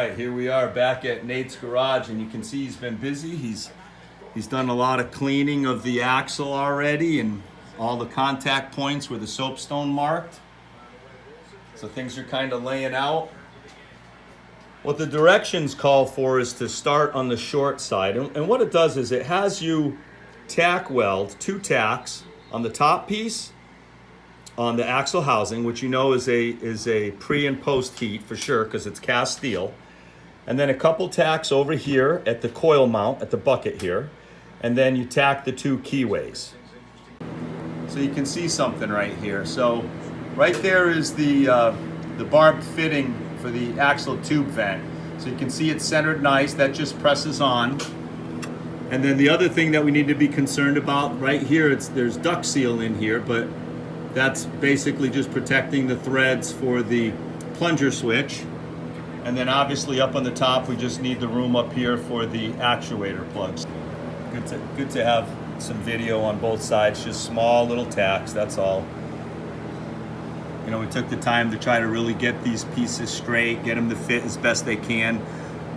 right, here we are back at Nate's garage, and you can see he's been busy. He's done a lot of cleaning of the axle already, and all the contact points where the soapstone marked. So things are kind of laying out. What the directions call for is to start on the short side, and what it does is it has you tack weld 2 tacks on the top piece on the axle housing, which you know is a pre and post heat for sure because it's cast steel, and then a couple tacks over here at the coil mount at the bucket here, and then you tack the 2 keyways. So you can see something right here. So right there is the barbed fitting for the axle tube vent. So you can see it's centered nice. That just presses on. And then the other thing that we need to be concerned about right here, there's duct seal in here, but that's basically just protecting the threads for the plunger switch. And then obviously up on the top, we just need the room up here for the actuator plugs. Good to have some video on both sides, just small little tacks, that's all. You know, we took the time to try to really get these pieces straight, get them to fit as best they can.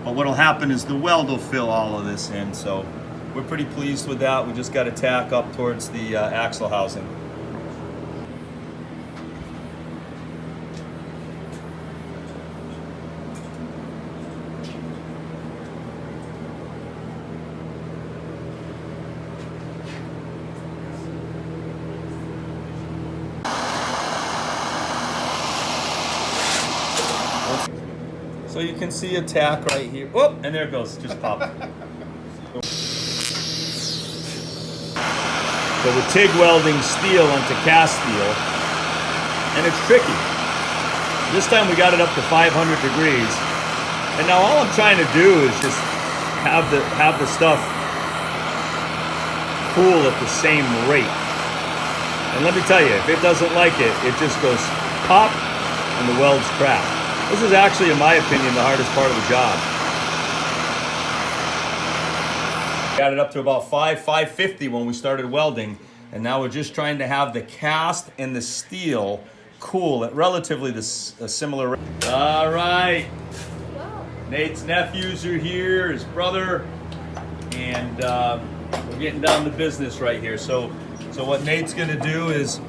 But what'll happen is the weld will fill all of this in, so we're pretty pleased with that. We just got to tack up towards the axle housing. So you can see a tack right here. Oh, and there it goes, just popped. So we're TIG welding steel onto cast steel, and it's tricky. This time we got it up to 500 degrees, and now all I'm trying to do is just have the stuff cool at the same rate. And let me tell you, if it doesn't like it, it just goes pop, and the welds crack. This is actually, in my opinion, the hardest part of the job. Got it up to about 550 when we started welding, and now we're just trying to have the cast and the steel cool at relatively a similar rate. All right, Nate's nephews are here, his brother, and we're getting down to business right here. So what Nate's gonna do is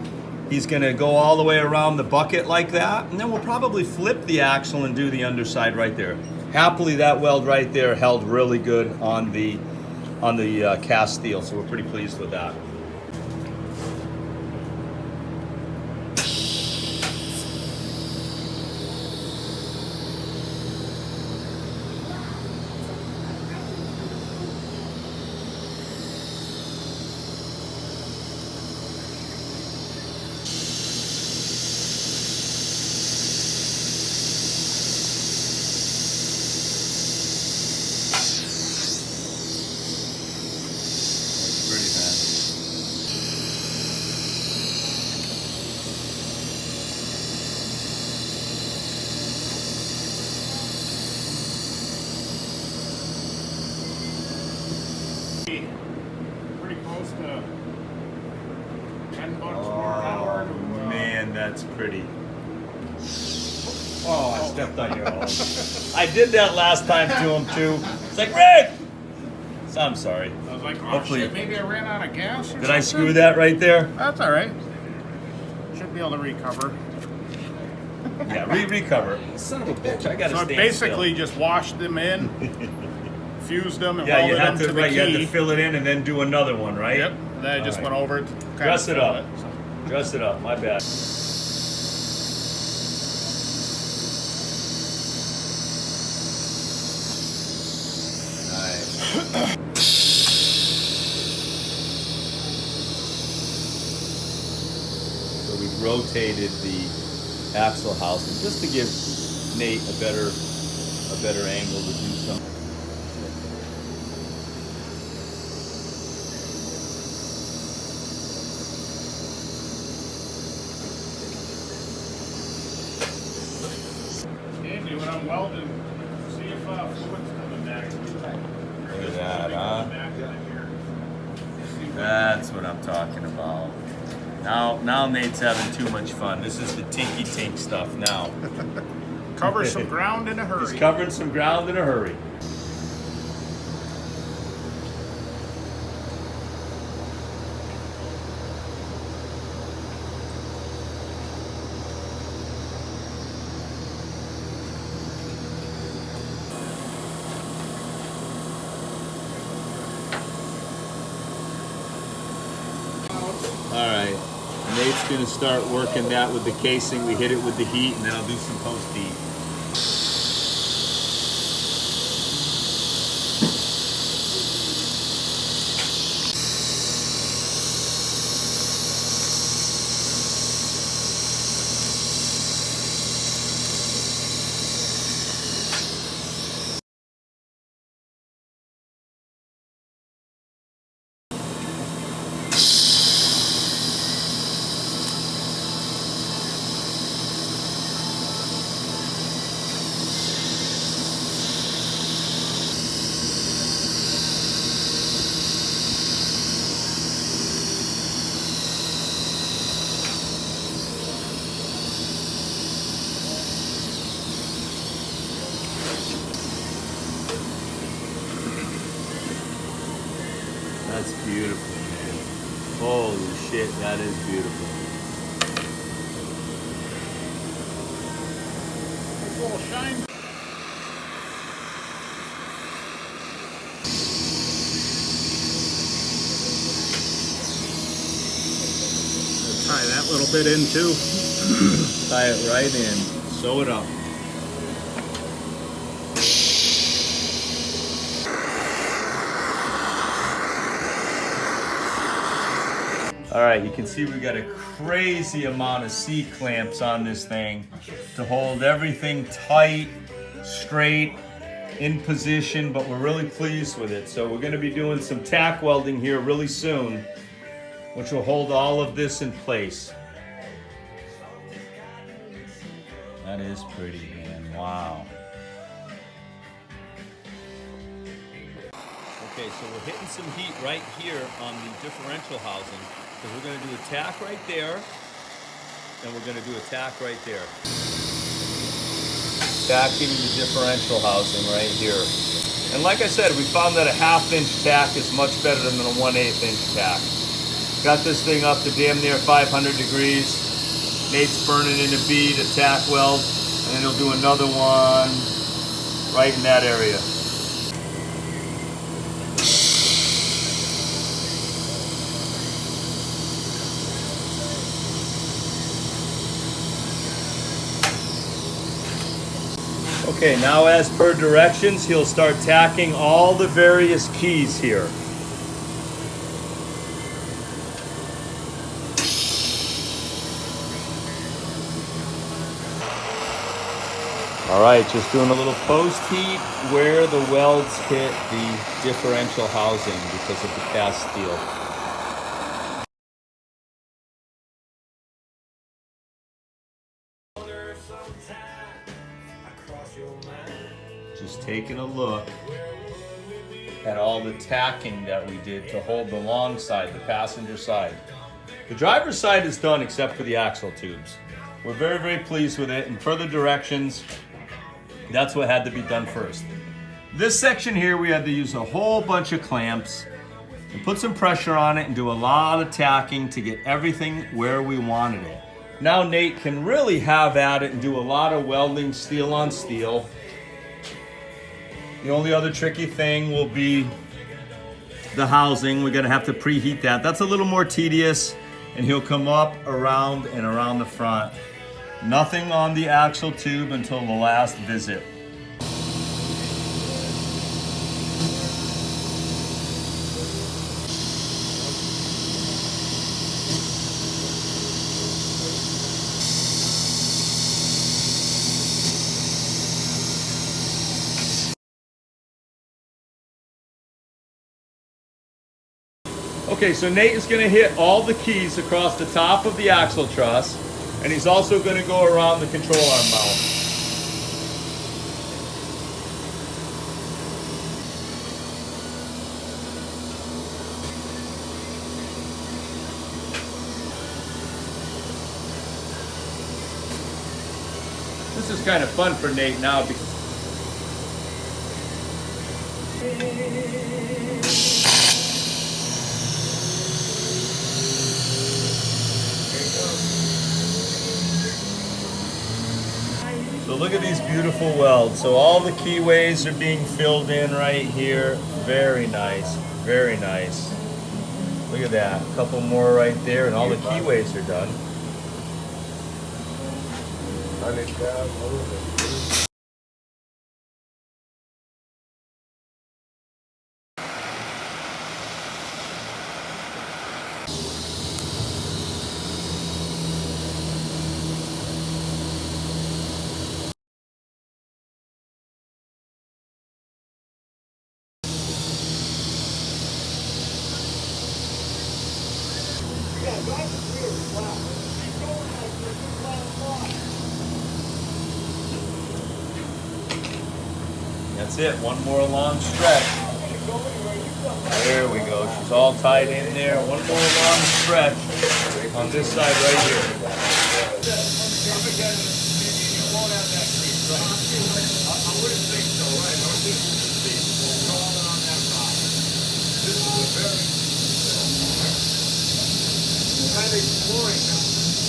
he's gonna go all the way around the bucket like that, and then we'll probably flip the axle and do the underside right there. Happily, that weld right there held really good on the cast steel, so we're pretty pleased with that. Pretty close to $10 per hour. Man, that's pretty. Oh, I stepped on your hose. I did that last time to him too. It's like, Rick! So I'm sorry. I was like, oh Hopefully. shit, maybe I ran out of gas or something. Did I screw that right there? That's all right. Should be able to recover. Yeah, recover. Son of a bitch, I gotta So I stand basically still. just washed them in, fused them, and Yeah, you welded had them to, to the right, key. you had to fill it in and then do another one, right? Yep. Then I just All right. went over it to kind Dress of it fill up. so. Dress it up, my bad. Nice. So we rotated the axle housing just to give Nate a better angle to do something. Andy, when I'm welding, see if fluid's coming back. Look at that, huh? That's what I'm talking about. Now Nate's having too much fun. This is the tinky tink stuff now. Cover some ground in a hurry. He's covering some ground in a hurry. All right, Nate's gonna start working that with the casing. We hit it with the heat, and then I'll do some post heat. That's beautiful, man. Holy shit, that is beautiful. Full shine. Tie that little bit in too. Tie it right in. Sew it up. All right, you can see we got a crazy amount of C-clamps on this thing to hold everything tight, straight, in position, but we're really pleased with it. So we're gonna be doing some tack welding here really soon, which will hold all of this in place. That is pretty, man, wow. Okay, so we're hitting some heat right here on the differential housing, because we're gonna do a tack right there, and we're gonna do a tack right there. Tacking the differential housing right here. And like I said, we found that a 1/2 inch tack is much better than a 1/8 inch tack. Got this thing up to damn near 500 degrees. Nate's burning in a bead, a tack weld, and then he'll do another one right in that area. Okay, now as per directions, he'll start tacking all the various keys here. All right, just doing a little post heat where the welds hit the differential housing because of the cast steel. Just taking a look at all the tacking that we did to hold the long side, the passenger side. The driver's side is done except for the axle tubes. We're very, very pleased with it. And further directions, that's what had to be done first. This section here, we had to use a whole bunch of clamps and put some pressure on it and do a lot of tacking to get everything where we wanted it. Now Nate can really have at it and do a lot of welding steel on steel. The only other tricky thing will be the housing. We're gonna have to preheat that. That's a little more tedious, and he'll come up, around, and around the front. Nothing on the axle tube until the last visit. Okay, so Nate is going to hit all the keys across the top of the axle truss, and he's also going to go around the control arm mount. this is kind of fun for Nate now because so look at these beautiful welds. So all the keyways are being filled in right here. Very nice, very nice. Look at that, a couple more right there, and all the keyways are done. That's it, one more long stretch. There we go, she's all tied in there. One more long stretch on this side right here. Kind of exploring now.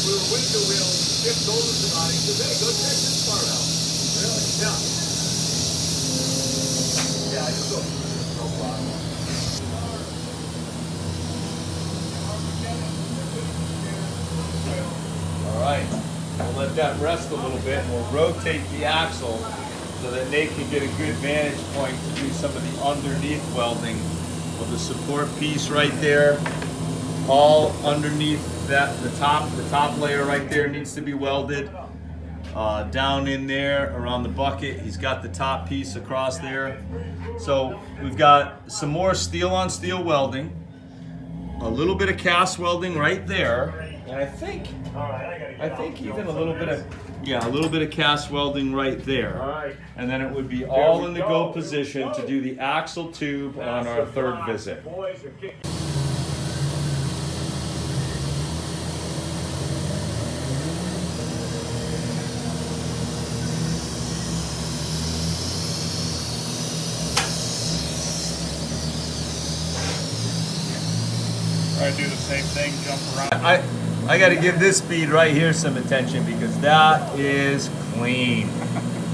We were with the wheel, skipped over somebody, said, hey, go check this part out. Really? Yeah. Yeah, I just go. No problem. All right, we'll let that rest a little bit and we'll rotate the axle so that Nate can get a good vantage point to do some of the underneath welding of the support piece right there. All underneath that, the top layer right there needs to be welded. Down in there around the bucket, he's got the top piece across there. So we've got some more steel on steel welding, a little bit of cast welding right there, and I think even a little bit of cast welding right there. And then it would be all in the go position to do the axle tube on our third visit. Try to do the same thing, jump around. I got to give this speed right here some attention because that is clean.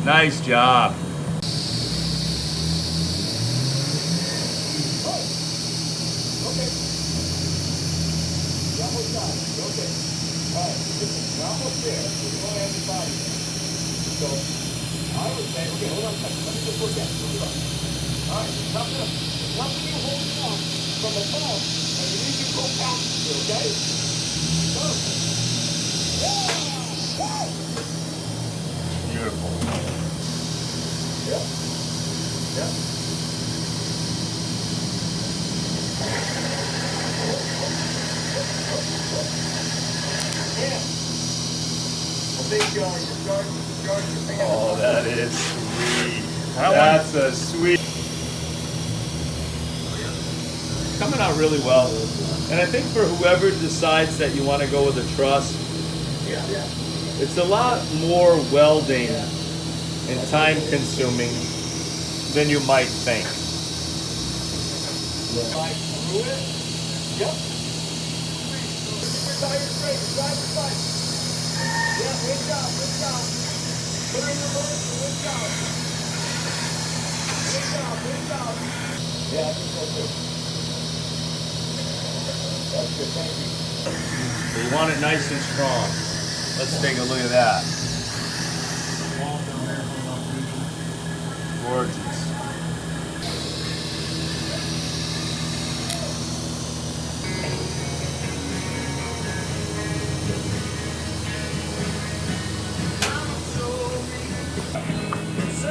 Nice job. From the ball, and you need to go past, okay? Go. Yeah. Beautiful. Yep. Yep. Yeah. Well, big jar, your Oh, that is sweet. That's a sweet. Coming out really well. And I think for whoever decides that you want to go with a truss, it's a lot more welding and time consuming than you might think. Right through it. Yep. Yeah, wind down. Put in the reverse, wind down. Yeah, I think so too. That's good, thank you. So you want it nice and strong. Let's take a look at that. Gorgeous.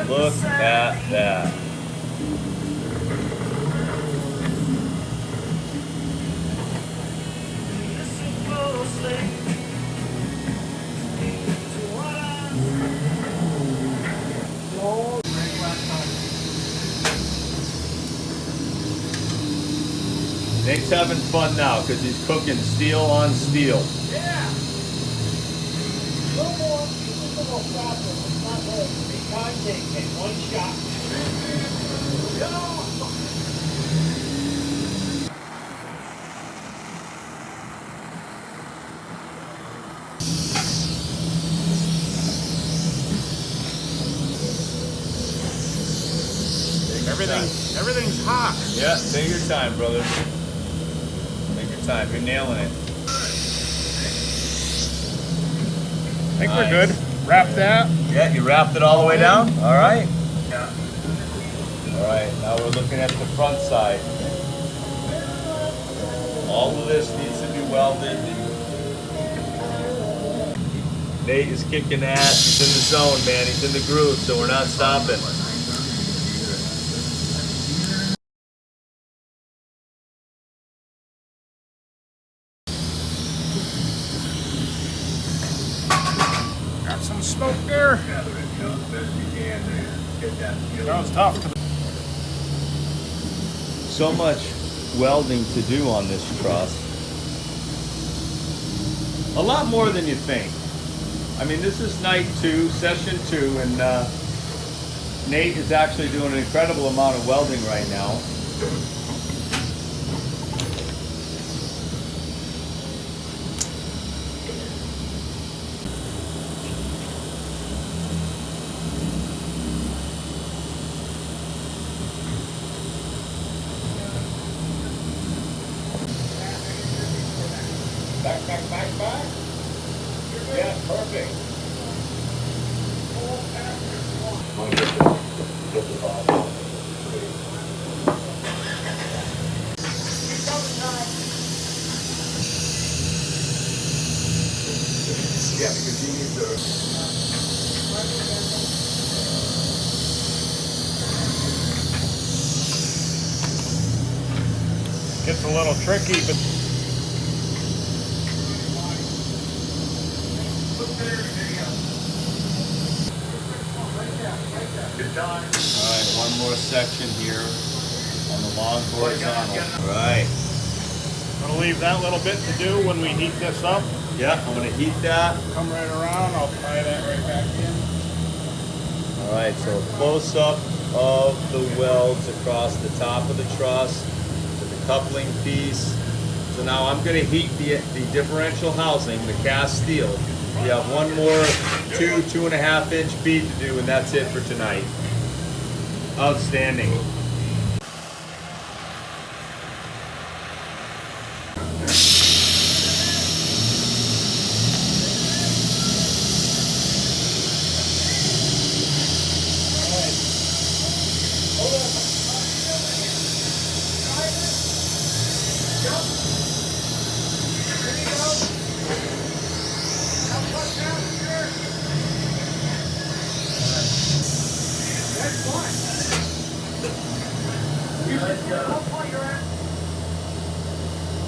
Look at that. Nate's having fun now because he's cooking steel on steel. Yeah. A little more. One shot. Everything's hot. Yeah, take your time, brother. Take your time. You're nailing it. I think we're good. Wrap that. Yeah, you wrapped it all the way down? All right. All right, now we're looking at the front side. All of this needs to be welded. Nate is kicking ass. He's in the zone, man. He's in the groove, so we're not stopping. Got some smoke there. That was tough. So much welding to do on this truss. A lot more than you think. I mean, this is night 2, session 2, and Nate is actually doing an incredible amount of welding right now. Back. Yeah, perfect. Yeah, because he needs to. Gets a little tricky, but Alright, one more section here on the long horizontal. Right. I'm gonna leave that little bit to do when we heat this up. Yeah, I'm gonna heat that. Come right around, I'll tie that right back in. Alright, so a close up of the welds across the top of the truss to the coupling piece. So now I'm gonna heat the differential housing, the cast steel. We have one more 2.5 inch bead to do, and that's it for tonight. Outstanding.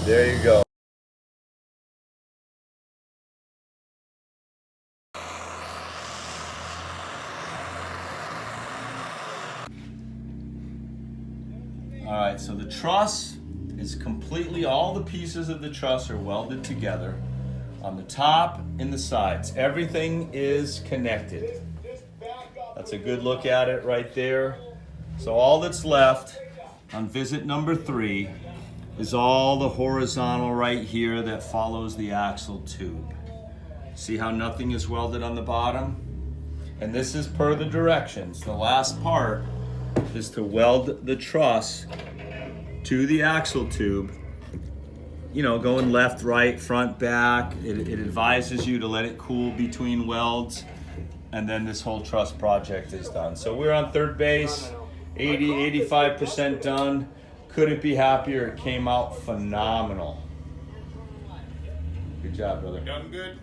There you go. All right, so the truss is completely, all the pieces of the truss are welded together on the top and the sides. Everything is connected. That's a good look at it right there. So all that's left on visit number 3 is all the horizontal right here that follows the axle tube. See how nothing is welded on the bottom? And this is per the directions. The last part is to weld the truss to the axle tube, you know, going left, right, front, back. It advises you to let it cool between welds, and then this whole truss project is done. So we're on third base, 85% done. Couldn't be happier. It came out phenomenal. Good job, brother. Done good?